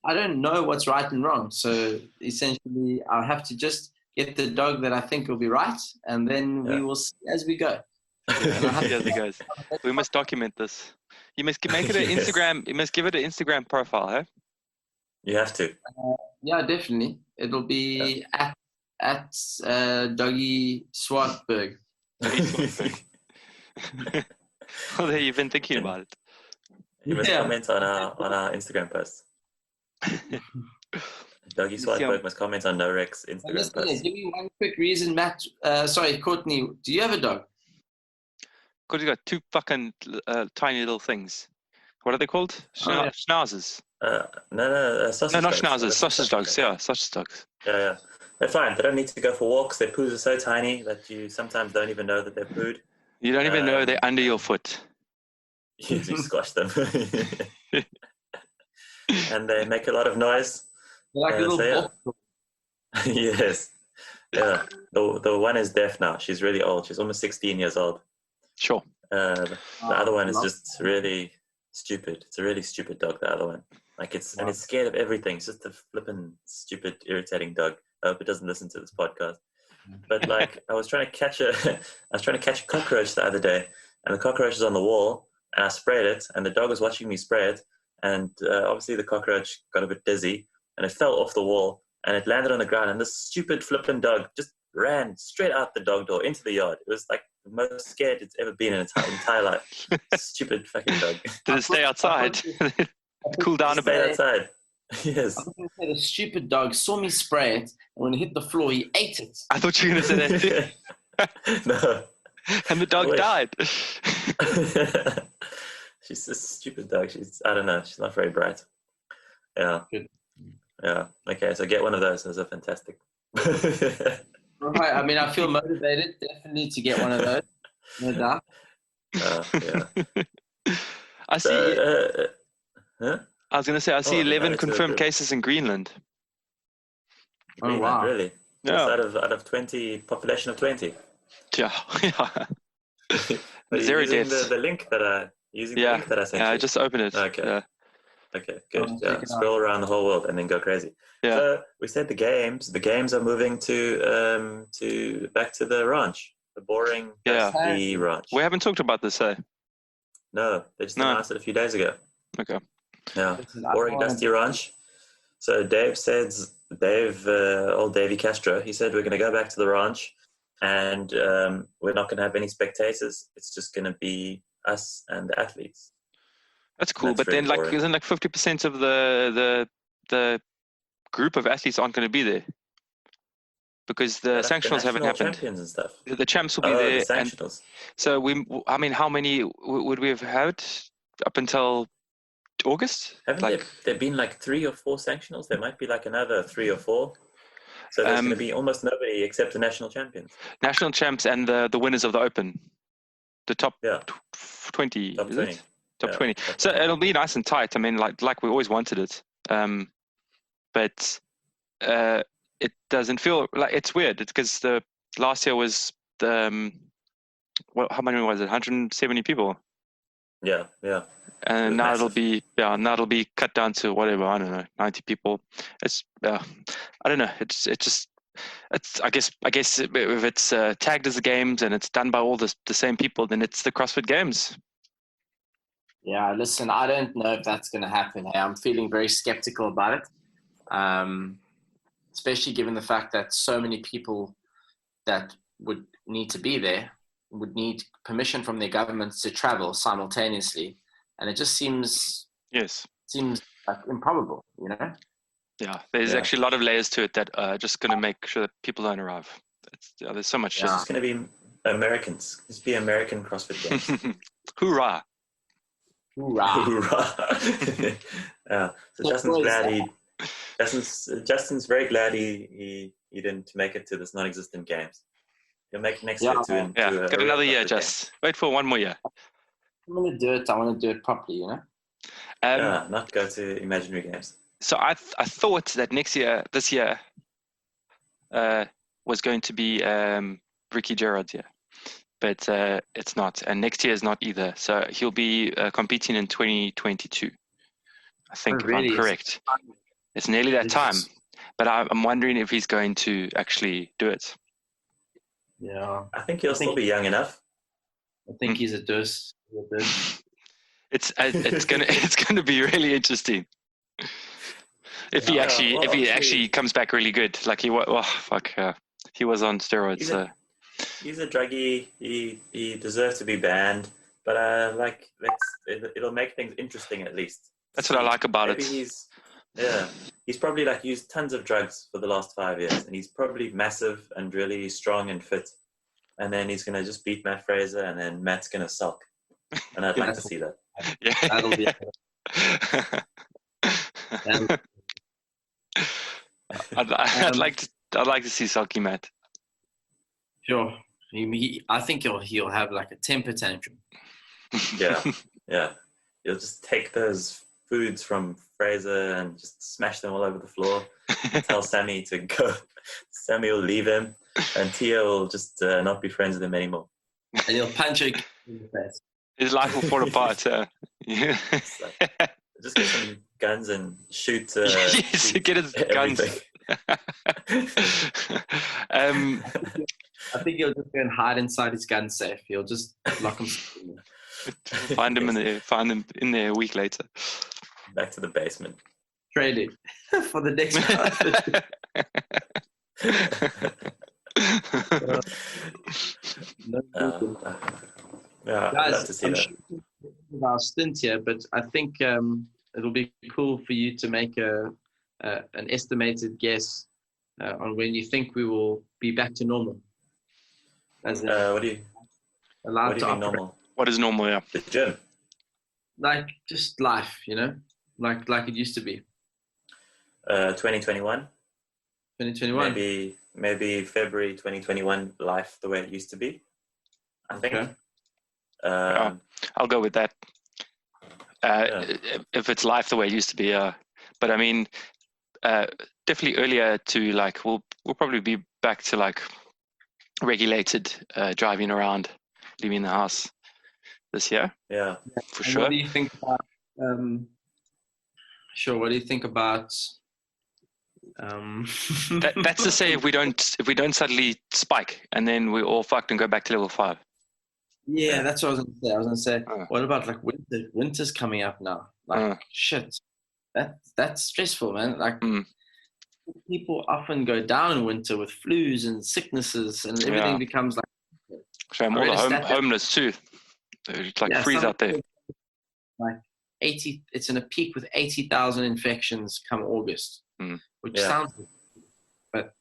I don't know what's right and wrong. So essentially, I'll have to just get the dog that I think will be right, and then we will see as we go. We must document this. You must make it an Instagram. You must give it an Instagram profile, huh? You have to. Yeah, definitely. It'll be at Doggy Swartberg. Oh, there, you've been thinking about it. You must comment on our Instagram posts. Doggy Swartberg must comment on Norek's Instagram post. Give me one quick reason, Matt. Sorry, Courtney. Do you have a dog? Courtney's got two fucking tiny little things. What are they called? Schnauzers. No, sausage dogs. Not schnauzers. Sausage dogs. Yeah, sausage dogs. Yeah. They're fine. They don't need to go for walks. Their poos are so tiny that you sometimes don't even know that they're pooed. You don't even know they're under your foot. You squash them. And they make a lot of noise. They're like a little ball. Yes. Yeah. The one is deaf now. She's really old. She's almost 16 years old. Sure. The other one is just really stupid. It's a really stupid dog, the other one. Like it's scared of everything. It's just a flippin' stupid, irritating dog. I hope it doesn't listen to this podcast. But like I was trying to catch a cockroach the other day, and the cockroach is on the wall, and I sprayed it, and the dog was watching me spray it, and obviously the cockroach got a bit dizzy, and it fell off the wall, and it landed on the ground, and this stupid flippin' dog just ran straight out the dog door into the yard. It was like the most scared it's ever been in its entire life. Stupid fucking dog. Did it stay outside? Cool down a bit. Stay outside. Yes. I was going to say the stupid dog saw me spray it, and when it hit the floor, he ate it. I thought you were going to say that too. No. And the dog died. She's a stupid dog. I don't know. She's not very bright. Yeah. Good. Yeah. Okay, so get one of those. Those are fantastic. Right. I mean, I feel motivated definitely to get one of those. No doubt. Yeah. I see. Huh? I was going to say, I see 11 confirmed cases in Greenland. Greenland, wow. Really? Yeah. Out of 20, population of 20. Yeah. Zero deaths. The link that I sent you. Yeah, I just opened it. Okay. Yeah. Okay, good. Scroll around the whole world and then go crazy. Yeah. So we said the games are moving to back to the ranch, the boring dusty ranch. We haven't talked about this, eh? No, they just announced it a few days ago. Okay. Yeah, boring dusty ranch. So old Davey Castro, he said we're going to go back to the ranch, and we're not going to have any spectators. It's just going to be us and the athletes. That's cool, but then boring. Isn't 50% of the group of athletes aren't going to be there? because the Like the sanctionals haven't national happened. champions and stuff. The champs will be Oh, there, the and sanctionals. so how many would we have had up until August? Haven't there been like 3 or 4 sanctionals? There might be like another 3 or 4. So there's going to be almost nobody except the national champions. National champs and the winners of the Open, the top 20. Top is 20. it? Top Yeah, 20. top So 20. it'll be nice and tight. I mean, like we always wanted it. But it doesn't feel like it's weird. It's because the last year was the how many was it? 170 people. Yeah. And now massive. it'll be cut down to whatever, I don't know, 90 people. It's I don't know. It's I guess if it's tagged as the games and it's done by all the same people, then it's the CrossFit Games. Yeah, listen, I don't know if that's going to happen. Hey, I'm feeling very skeptical about it, especially given the fact that so many people that would need to be there would need permission from their governments to travel simultaneously, and it just seems like improbable, you know. Yeah, there's actually a lot of layers to it that are just going to make sure that people don't arrive. There's so much. It's just going to be Americans. Just be American CrossFit Games. Hoorah! Hoorah! Yeah. So Justin's very glad he didn't make it to this non-existent games. He'll make it next year to got another year. Just wait for one more year. I'm going to do it. I want to do it properly, you know. Not go to imaginary games. So I thought that this year, was going to be Ricky Gerard's year, but it's not, and next year is not either. So he'll be competing in 2022. I think, if I'm correct. It's nearly that time, but I'm wondering if he's going to actually do it. Yeah, I think he'll still be young enough. I think he's a deuce. It's gonna be really interesting. If he actually comes back really good, like he was on steroids. He's a druggie. He deserves to be banned, but it'll make things interesting at least. That's what I like about it. He's probably like used tons of drugs for the last 5 years, and he's probably massive and really strong and fit. And then he's gonna just beat Matt Fraser, and then Matt's gonna sulk. And I'd like to see that. Yeah, that'll be. I'd like to see sulky Matt. Sure. I think he'll have like a temper tantrum. Yeah. He'll just take those foods from Fraser and just smash them all over the floor. Tell Sammy to go. Sammy will leave him, and Tia will just not be friends with him anymore. And he'll punch her in the face. His life will fall apart. Yeah. Just get some guns and shoot. Get his guns. I think he'll just go and hide inside his gun safe. He'll just lock himself in there. Find him in there a week later. Back to the basement. Training for the next I'd love to see that. Our stint here, but I think it'll be cool for you to make an estimated guess on when you think we will be back to normal. What do you mean normal? What is normal? Yeah, the gym. Like just life, you know, like it used to be. 2021. 2021. Maybe February 2021. Life the way it used to be. I think. Okay. I'll go with that. If it's life the way it used to be, but I mean, definitely earlier to like we'll probably be back to like regulated driving around, leaving the house this year. Yeah, for sure. What do you think about? What do you think about? That's to say, if we don't suddenly spike and then we're all fucked and go back to level 5. Yeah, that's what I was gonna say. What about like winter? Winter's coming up now. Like shit, that's stressful, man. Like people often go down in winter with flus and sicknesses, and everything becomes like. Shame all the homeless too. They like freeze out there. Like 80, it's in a peak with 80,000 infections come August, which sounds, but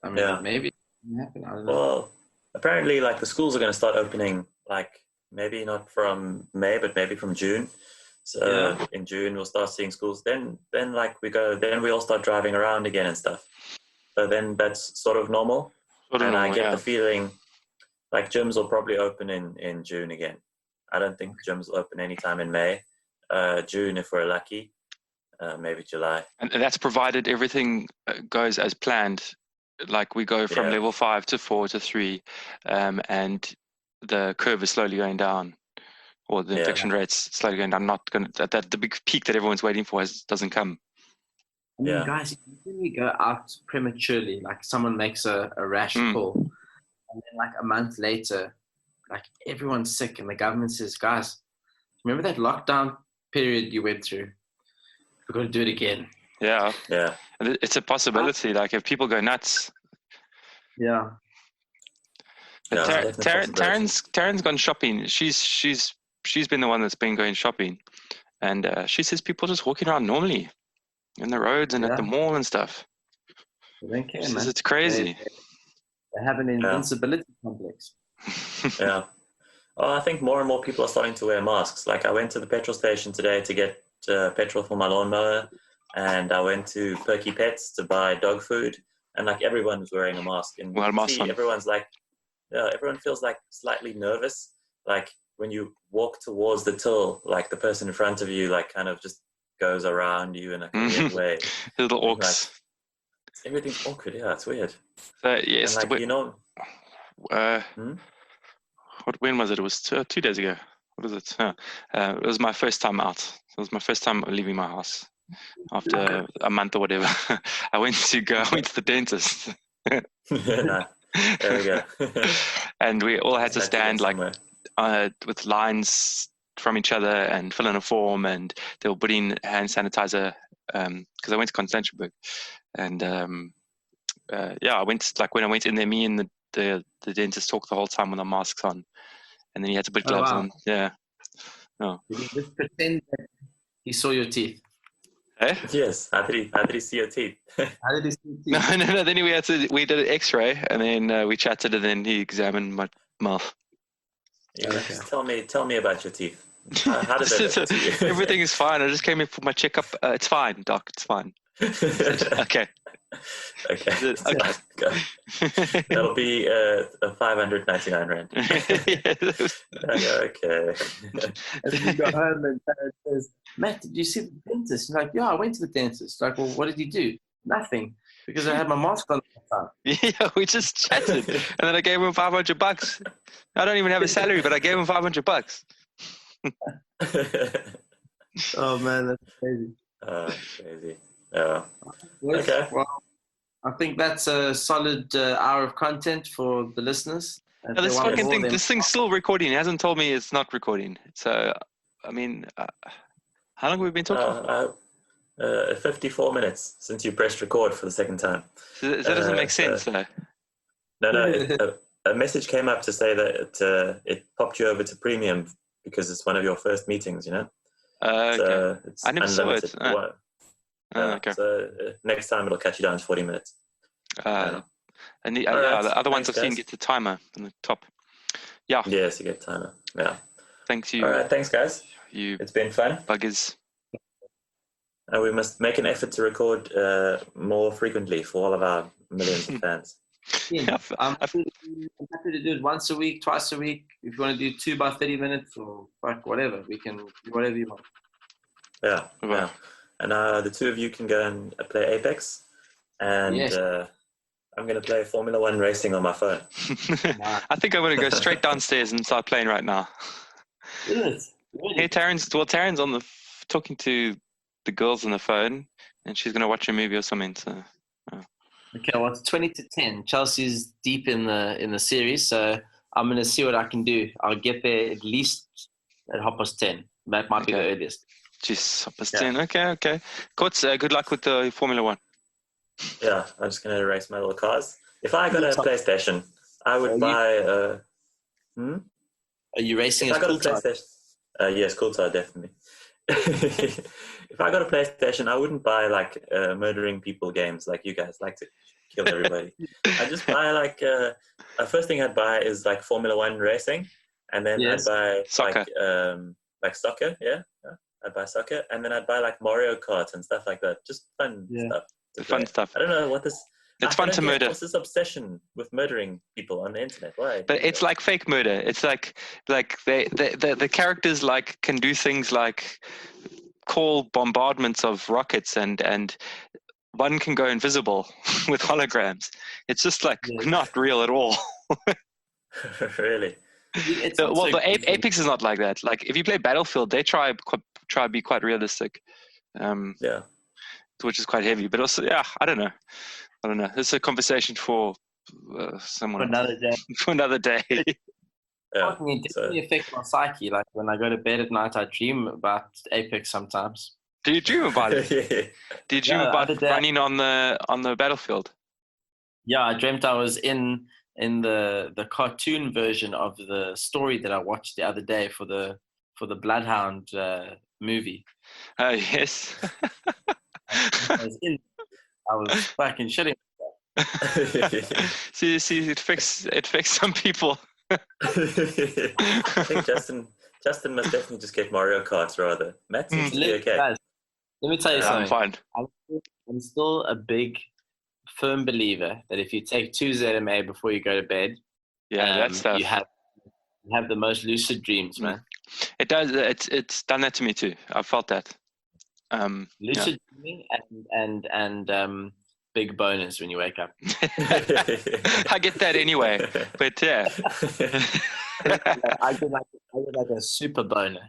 I mean, Yeah. maybe it can happen. I don't know. Well, apparently, like the schools are going to start opening, like maybe not from May, but maybe from June. So Yeah. in June we'll start seeing schools. Then like then we all start driving around again and stuff. So then that's sort of normal. Sort of And I normal, get yeah. the feeling like gyms will probably open in June again. I don't think gyms will open anytime in May. June if we're lucky. Maybe July. And that's provided everything goes as planned. Like we go from Yeah. level 5 to 4 to 3, and the curve is slowly going down, or the Yeah. infection rate's slowly going down. Not going to that the big peak that everyone's waiting for doesn't come. I mean, Yeah. guys, if you really go out prematurely, like someone makes a rash call, and then like a month later, like everyone's sick, and the government says, guys, remember that lockdown period you went through? We're going to do it again. Yeah, Yeah. and it's a possibility. Like if people go nuts. Yeah. But Yeah, it's definitely a possibility. Taryn's gone shopping. She's been the one that's been going shopping, and she says people just walking around normally in the roads and at the Yeah. mall and stuff. They don't care, She says man. it's crazy. They have an invincibility complex. Yeah. Oh, I think more and more people are starting to wear masks. Like I went to the petrol station today to get petrol for my lawnmower, and I went to Perky Pets to buy dog food, and like everyone was wearing a mask. And Well, you mask see, on. everyone's like, yeah, everyone feels like slightly nervous. Like when you walk towards the till, like the person in front of you, like kind of just goes around you in a weird way. Little And, orcs. like, everything's awkward. Yeah, it's weird. So yes, And like you know, when was it? It was 2 days ago. What is it? It was my first time out. It was my first time leaving my house after a month or whatever. I went to the dentist. nah, there we go. And we all had to Had to get stand like somewhere. with lines from each other and fill in a form, and they were putting hand sanitizer because I went to Constantiaberg, and I went, like when I went in there, me and the dentist talked the whole time with the masks on, and then he had to put gloves on. Yeah. Oh. Did you just pretend that he saw your teeth? Eh? Yes, how did he see your teeth? How did he see your teeth? No. Then we did an X-ray, and then we chatted, and then he examined my mouth. Yeah, just tell me about your teeth. How did that happen to you? Everything is fine. I just came in for my checkup. It's fine, doc. It's fine. Okay. Okay. Okay. Go. That'll be 599 rand. Okay. And then you go home and Taryn says, Matt, did you see the dentist? You're like, yeah, I went to the dentist. Like, well, what did you do? Nothing. Because I had my mask on the time. Yeah, we just chatted, and then I gave him $500. I don't even have a salary, but I gave him $500. Oh, man, that's crazy. Crazy. Yeah. Yes, Okay. well, I think that's a solid hour of content for the listeners. No, this fucking thing, this thing's still recording. He hasn't told me it's not recording. So, I mean, how long have we been talking? 54 minutes since you pressed record for the second time. That doesn't make sense, though. No. A message came up to say that it popped you over to premium because it's one of your first meetings, you know? Okay. So it's I never saw unlimited. it. Okay. So next time it'll catch you down to 40 minutes. And the Alright, other ones thanks, I've seen guys. get the timer on the top. Yeah. Yes, you get timer. Yeah. Thanks you. All right. Thanks, guys. You It's been fun. buggers. We must make an effort to record more frequently for all of our millions of fans. Yeah, I'm happy to do it once a week, twice a week. If you want to do 2 by 30 minutes or like whatever, we can do whatever you want. Yeah. Yeah. And the two of you can go and play Apex. And Yes. I'm going to play Formula One racing on my phone. I think I'm going to go straight downstairs and start playing right now. Good. Hey, Taryn's on talking to the girls on the phone, and she's going to watch a movie or something. So. Okay, well, it's 20-10. Chelsea's deep in the series, so I'm going to see what I can do. I'll get there at least at 10:30. That might be the earliest. Jeez, past 10. Okay. Coach, good luck with the Formula One. Yeah, I'm just going to race my little cars. If I got a PlayStation, I would buy... Are you racing If as I got cool a PlayStation... yes, Coulthard, definitely. If I got a PlayStation, I wouldn't buy like murdering people games like you guys like to kill everybody. I just buy like the first thing I'd buy is like Formula One racing, and then Yes. I'd buy Soccer. like soccer. Yeah, I'd buy soccer, and then I'd buy like Mario Kart and stuff like that. Just fun stuff. to Fun play. stuff. I don't know what this. It's fun to murder. What's this obsession with murdering people on the internet? Why? But it's like fake murder. It's like the characters like can do things like call bombardments of rockets and one can go invisible with holograms. It's just like not real at all. Really. Apex is not like that. Like if you play Battlefield, they try to be quite realistic. Yeah. Which is quite heavy, but also I don't know. This is a conversation for someone For another day. for another day. Yeah. It definitely affects my psyche. Like when I go to bed at night, I dream about Apex sometimes. Do you dream about it? Yeah. Do you dream about running on the battlefield? Yeah, I dreamt I was in the cartoon version of the story that I watched the other day for the Bloodhound movie. Oh yes. I was fucking shitting. see, it affects some people. I think Justin must definitely just get Mario Kart rather. Matt seems to be okay. Guys, let me tell you something. I'm fine. I'm still a big, firm believer that if you take 2 ZMA before you go to bed, that's stuff. you have the most lucid dreams, man. It does. It's done that to me too. I've felt that. Lucid dreaming and big bonus when you wake up. I get that anyway, but yeah. I get like a super boner.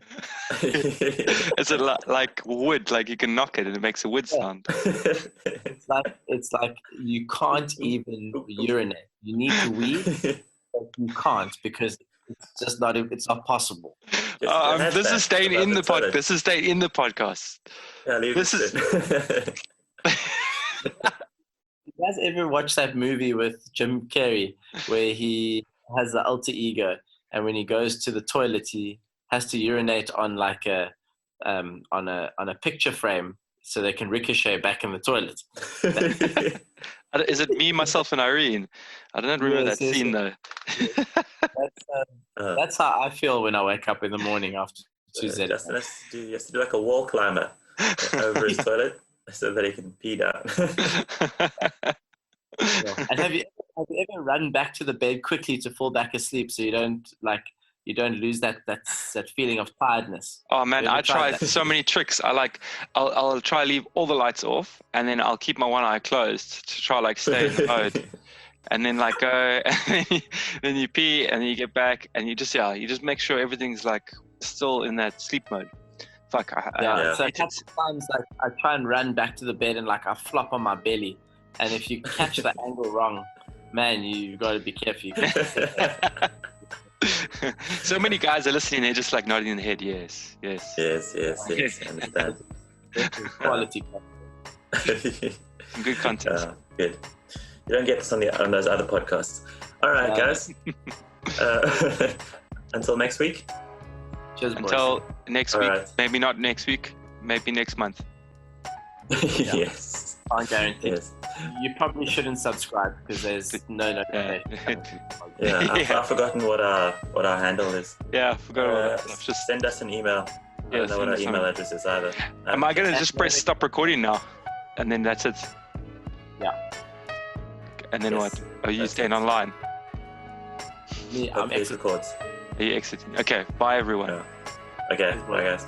Is it like wood? Like you can knock it and it makes a wood sound. It's like you can't even urinate. You need to wee, but you can't because it's just not. It's not possible. This is staying in the podcast. This is staying in the podcast. Yeah, this is. You guys ever watch that movie with Jim Carrey where he has the alter ego, and when he goes to the toilet, he has to urinate on like on a picture frame so they can ricochet back in the toilet? Is it me, myself, and Irene? I don't remember that scene though. That's how I feel when I wake up in the morning after 2 Z. Justin has to do like a wall climber over his toilet so that he can pee down. And have you ever run back to the bed quickly to fall back asleep so you don't lose that feeling of tiredness? Oh man, I try so many tricks. I'll try to leave all the lights off and then I'll keep my one eye closed to try like stay in the mode. And then like go and then you pee and then you get back and you just make sure everything's like still in that sleep mode. Fuck. So a couple of times like I try and run back to the bed and like I flop on my belly, and if you catch the angle wrong, man, you've got to be careful. So many guys are listening. They're just like nodding their head. Yes. I understand. Quality. Some good content. Good. You don't get this on those other podcasts. All right, guys. Until next week. Cheers, boys. Until next week. Right. Maybe not next week. Maybe next month. Yes. Can't guarantee. Yes. You probably shouldn't subscribe because there's no notification. I've forgotten what our handle is. Yeah, I forgot about that. Just send us an email. I don't know what our email address is either. Am I going to just press stop recording now? And then that's it? Yeah. And then what? Are you staying online? I'm exiting. records. Are you exiting? Okay, bye everyone. Yeah. Okay, bye guys.